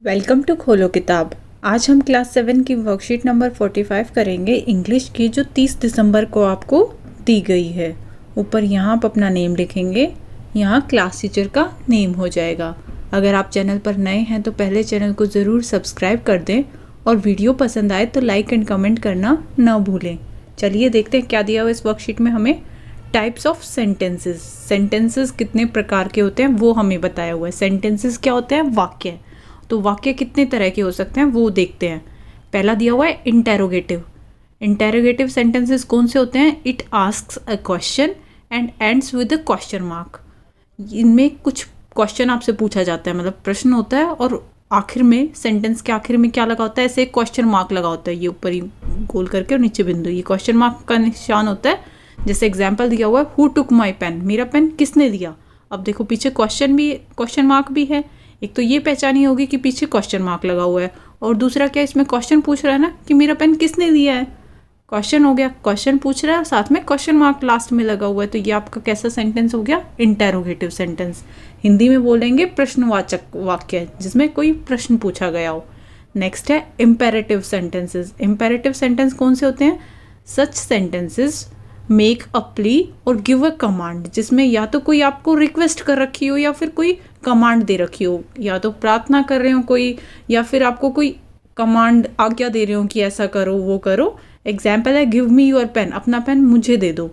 Welcome to खोलो किताब। आज हम क्लास 7 की वर्कशीट नंबर 45 करेंगे इंग्लिश की, जो 30 दिसंबर को आपको दी गई है। ऊपर यहाँ आप अपना नेम लिखेंगे, यहाँ क्लास टीचर का नेम हो जाएगा। अगर आप चैनल पर नए हैं तो पहले चैनल को ज़रूर सब्सक्राइब कर दें और वीडियो पसंद आए तो लाइक एंड कमेंट करना ना भूलें। चलिए देखते हैं क्या दिया हुआ इस वर्कशीट में हमें। टाइप्स ऑफ सेंटेंसेस, सेंटेंसेस कितने प्रकार के होते हैं वो हमें बताया हुआ है। सेंटेंसेस क्या होते हैं? वाक्य। तो वाक्य कितने तरह के हो सकते हैं वो देखते हैं। पहला दिया हुआ है इंटेरोगेटिव। इंटेरोगेटिव सेंटेंसेस कौन से होते हैं? It asks a question and ends with a question mark. इनमें कुछ क्वेश्चन आपसे पूछा जाता है, मतलब प्रश्न होता है और आखिर में, सेंटेंस के आखिर में क्या लगा होता है? ऐसे एक क्वेश्चन मार्क लगा होता है, ये ऊपर ही गोल करके और नीचे बिंदु, ये क्वेश्चन मार्क का निशान होता है। जैसे एग्जाम्पल दिया हुआ है, हु टुक माई पेन, मेरा पेन किसने दिया। अब देखो पीछे क्वेश्चन मार्क भी है। एक तो ये पहचानी होगी कि पीछे क्वेश्चन मार्क लगा हुआ है, और दूसरा क्या, इसमें क्वेश्चन पूछ रहा है ना कि मेरा पेन किसने दिया है। क्वेश्चन हो गया, क्वेश्चन पूछ रहा है, साथ में क्वेश्चन मार्क लास्ट में लगा हुआ है। तो ये आपका कैसा सेंटेंस हो गया? Interrogative sentence. हिंदी में बोलेंगे प्रश्नवाचक वाक्य, जिसमें कोई प्रश्न पूछा गया हो। नेक्स्ट है इम्पेरेटिव सेंटेंसेस। इम्पेरेटिव सेंटेंस कौन से होते हैं? सच सेंटेंसेस मेक अ प्ली और गिव अ कमांड, जिसमें या तो कोई आपको रिक्वेस्ट कर रखी हो या फिर कोई कमांड दे रखी हो, या तो प्रार्थना कर रहे हो कोई, या फिर आपको कोई कमांड, आज्ञा दे रहे हो कि ऐसा करो वो करो। एग्जाम्पल है गिव मी योर पेन, अपना पेन मुझे दे दो।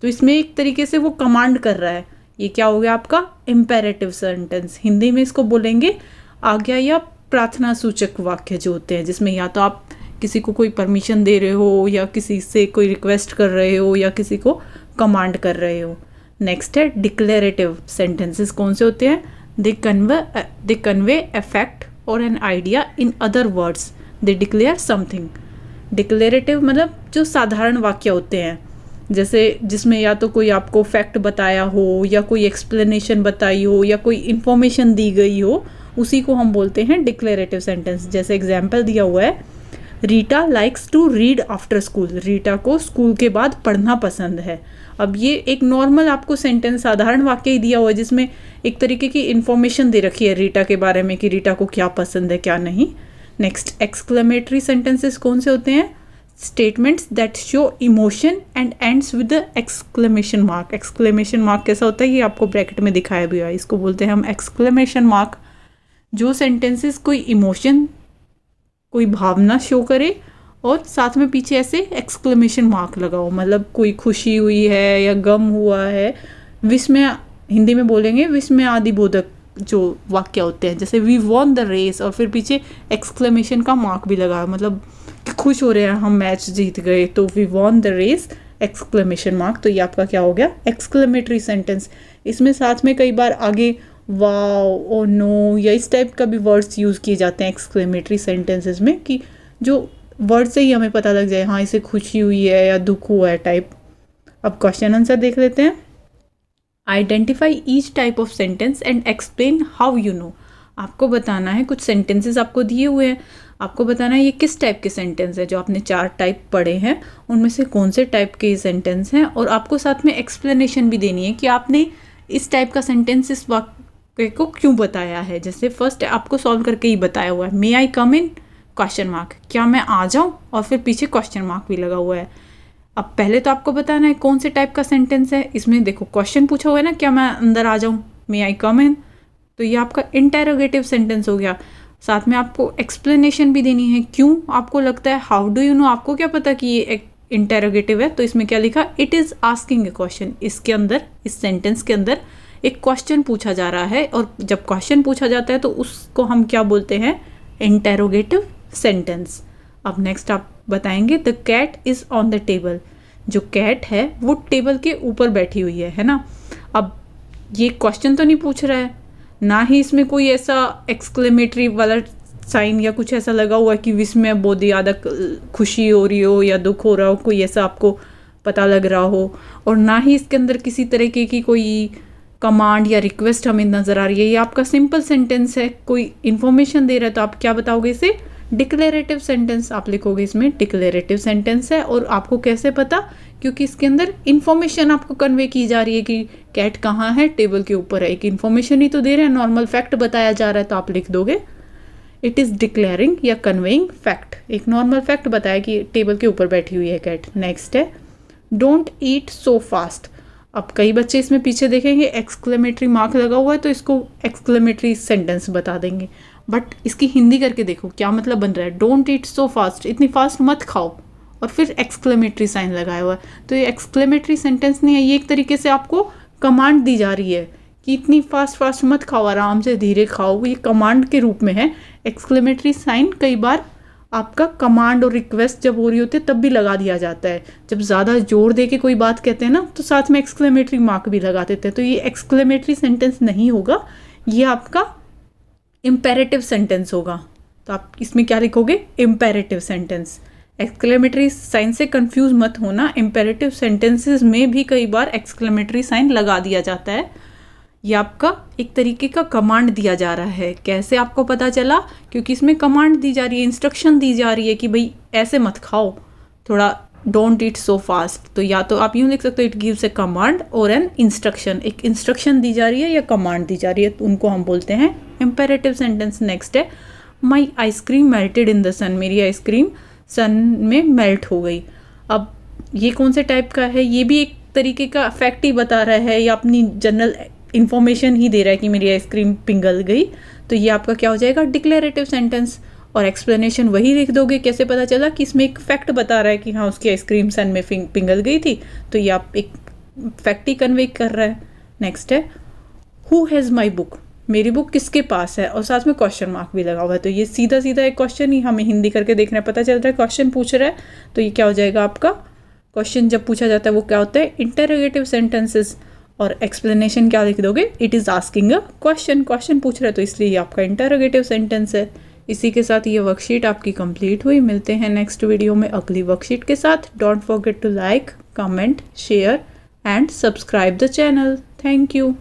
तो इसमें एक तरीके से वो कमांड कर रहा है। ये क्या हो गया आपका? Imperative sentence. हिंदी में इसको बोलेंगे आज्ञा या प्रार्थना सूचक वाक्य जो होते हैं, जिसमें या तो आप किसी को कोई परमिशन दे रहे हो, या किसी से कोई रिक्वेस्ट कर रहे हो, या किसी को कमांड कर रहे हो। नेक्स्ट है डिक्लेरेटिव सेंटेंसेस। कौन से होते हैं? दे कन्वे अफेक्ट और an idea in other words, they declare something. Declarative मतलब जो साधारण वाक्य होते हैं, जैसे जिसमें या तो कोई आपको फैक्ट बताया हो, या कोई एक्सप्लेनेशन बताई हो, या कोई इंफॉर्मेशन दी गई हो, उसी को हम बोलते हैं डिक्लेरेटिव सेंटेंस। जैसे एग्जाम्पल दिया हुआ है, Rita likes to read after school, Rita को स्कूल के बाद पढ़ना पसंद है। अब ये एक नॉर्मल आपको सेंटेंस, साधारण वाक्य ही दिया हुआ है, जिसमें एक तरीके की इन्फॉर्मेशन दे रखी है रीटा के बारे में कि रीटा को क्या पसंद है क्या नहीं। नेक्स्ट एक्सक्लेमेटरी सेंटेंसेस कौन से होते हैं? Statements that show emotion and ends with the exclamation mark. Exclamation mark कैसा होता है? ये आपको ब्रैकेट में दिखाया भी है, इसको बोलते हैं हम एक्सक्लेमेशन मार्क। जो सेंटेंसेस कोई इमोशन, कोई भावना शो करे और साथ में पीछे ऐसे एक्सक्लेमेशन मार्क लगाओ, मतलब कोई खुशी हुई है या गम हुआ है। विस्मय, हिंदी में बोलेंगे विस्मय आदि बोधक जो वाक्य होते हैं, जैसे वी वॉन द रेस, और फिर पीछे एक्सक्लेमेशन का मार्क भी लगा, मतलब कि खुश हो रहे हैं हम मैच जीत गए, तो we won the race exclamation mark. तो ये आपका क्या हो गया? Exclamatory sentence. इसमें साथ में कई बार आगे वाओ, ओ नो, या इस टाइप का भी वर्ड्स यूज़ किए जाते हैं एक्सक्लेमेटरी सेंटेंसेस में, कि जो वर्ड से ही हमें पता लग जाए हाँ इसे खुशी हुई है या दुख हुआ है टाइप। अब क्वेश्चन आंसर देख लेते हैं। Identify each type of sentence and explain how you know. आपको बताना है, कुछ सेंटेंसेस आपको दिए हुए हैं, आपको बताना है ये किस टाइप के सेंटेंस है। जो आपने 4 टाइप पढ़े हैं उनमें से कौन से टाइप के सेंटेंस हैं, और आपको साथ में एक्सप्लेनेशन भी देनी है कि आपने इस टाइप का सेंटेंस इस वाक्य को क्यों बताया है। जैसे फर्स्ट आपको सॉल्व करके ही बताया हुआ है, मे आई कम इन क्वेश्चन मार्क, क्या मैं आ जाऊं, और फिर पीछे क्वेश्चन मार्क भी लगा हुआ है। अब पहले तो आपको बताना है कौन से टाइप का सेंटेंस है। इसमें देखो क्वेश्चन पूछा हुआ है ना, क्या मैं अंदर आ जाऊं, मे आई कम इन, तो ये आपका इंटेरोगेटिव सेंटेंस हो गया। साथ में आपको एक्सप्लेनेशन भी देनी है, क्यों आपको लगता है, हाउ डू यू नो, आपको क्या पता कि ये इंटेरोगेटिव है। तो इसमें क्या लिखा? It is asking A question. इसके अंदर, इस सेंटेंस के अंदर एक क्वेश्चन पूछा जा रहा है, और जब क्वेश्चन पूछा जाता है तो उसको हम क्या बोलते हैं? Interrogative sentence. अब नेक्स्ट आप बताएंगे the cat is on the table. जो कैट है वो टेबल के ऊपर बैठी हुई है ना। अब ये क्वेश्चन तो नहीं पूछ रहा है, ना ही इसमें कोई ऐसा एक्सक्लेमेटरी वाला साइन या कुछ ऐसा लगा हुआ है कि विस्मय बोध या खुशी हो रही हो या दुख हो रहा हो, कोई ऐसा आपको पता लग रहा हो, और ना ही इसके अंदर किसी तरीके की कोई कमांड या रिक्वेस्ट हमें नज़र आ रही है। ये आपका सिंपल सेंटेंस है, कोई इन्फॉर्मेशन दे रहा है, तो आप क्या बताओगे? इसे डिक्लेरेटिव सेंटेंस आप लिखोगे। इसमें डिक्लेरेटिव सेंटेंस है, और आपको कैसे पता? क्योंकि इसके अंदर इन्फॉर्मेशन आपको कन्वे की जा रही है कि कैट कहाँ है, टेबल के ऊपर है। एक इन्फॉर्मेशन ही तो दे रहे हैं, नॉर्मल फैक्ट बताया जा रहा है, तो आप लिख दोगे इट इज़ डिक्लेयरिंग या कन्वेइंग फैक्ट, एक नॉर्मल फैक्ट बताया कि टेबल के ऊपर बैठी हुई है कैट। नेक्स्ट है डोंट ईट सो फास्ट। अब कई बच्चे इसमें पीछे देखेंगे एक्सक्लेमेटरी मार्क लगा हुआ है तो इसको एक्सक्लेमेटरी सेंटेंस बता देंगे, बट इसकी हिंदी करके देखो क्या मतलब बन रहा है। डोंट ईट सो फास्ट, इतनी फास्ट मत खाओ, और फिर एक्सक्लेमेटरी साइन लगाया हुआ है, तो ये एक्सक्लेमेटरी सेंटेंस नहीं है, ये एक तरीके से आपको कमांड दी जा रही है कि इतनी फास्ट मत खाओ, आराम से धीरे खाओ, ये कमांड के रूप में है। एक्सक्लेमेटरी साइन कई बार आपका कमांड और रिक्वेस्ट जब हो रही होती है तब भी लगा दिया जाता है, जब ज़्यादा जोर दे के कोई बात कहते हैं ना तो साथ में एक्सक्लेमेटरी मार्क भी लगा देते हैं, तो ये एक्सक्लेमेटरी सेंटेंस नहीं होगा, ये आपका इम्पेरेटिव सेंटेंस होगा। तो आप इसमें क्या लिखोगे, इम्पेरेटिव सेंटेंस। एक्सक्लेमेटरी साइन से कंफ्यूज मत होना, इम्पेरेटिव सेंटेंसेस में भी कई बार एक्सक्लेमेटरी साइन लगा दिया जाता है। ये आपका एक तरीके का कमांड दिया जा रहा है। कैसे आपको पता चला, क्योंकि इसमें कमांड दी जा रही है, इंस्ट्रक्शन दी जा रही है कि भाई ऐसे मत खाओ, थोड़ा डोंट ईट सो फास्ट। तो या तो आप यूँ लिख सकते हो इट गिव्स ए कमांड और एन इंस्ट्रक्शन, एक इंस्ट्रक्शन दी जा रही है या कमांड दी जा रही है, तो उनको हम बोलते हैं इम्पेरेटिव सेंटेंस। नेक्स्ट है माई आइसक्रीम मेल्टेड इन द सन, मेरी आइसक्रीम सन में मेल्ट हो गई। अब ये कौन से टाइप का है, ये भी एक तरीके का फैक्ट ही बता रहा है या अपनी जनरल इन्फॉर्मेशन ही दे रहा है कि मेरी आइसक्रीम पिघल गई, तो ये आपका क्या हो जाएगा, डिक्लेरेटिव सेंटेंस। और एक्सप्लेनेशन वही लिख दोगे, कैसे पता चला कि इसमें एक फैक्ट बता रहा है कि हाँ उसकी आइसक्रीम सन में पिघल गई थी, तो ये आप एक फैक्ट ही कन्वे कर रहा है। नेक्स्ट है हु हैज़ माई बुक, मेरी बुक किसके पास है, और साथ में क्वेश्चन मार्क भी लगा हुआ है, तो ये सीधा एक क्वेश्चन ही हमें हिंदी करके देखना है, पता चल रहा है क्वेश्चन पूछ रहा है, तो ये क्या हो जाएगा आपका, क्वेश्चन जब पूछा जाता है वो क्या होता है, इंटरोगेटिव सेंटेंसेस। और एक्सप्लेनेशन क्या लिख दोगे, it is asking a question, question पूछ रहा है तो इसलिए ये आपका इंटरोगेटिव सेंटेंस है। इसी के साथ ये वर्कशीट आपकी कंप्लीट हुई। मिलते हैं नेक्स्ट वीडियो में अगली वर्कशीट के साथ। Don't forget to like, comment, share and subscribe the channel. Thank you.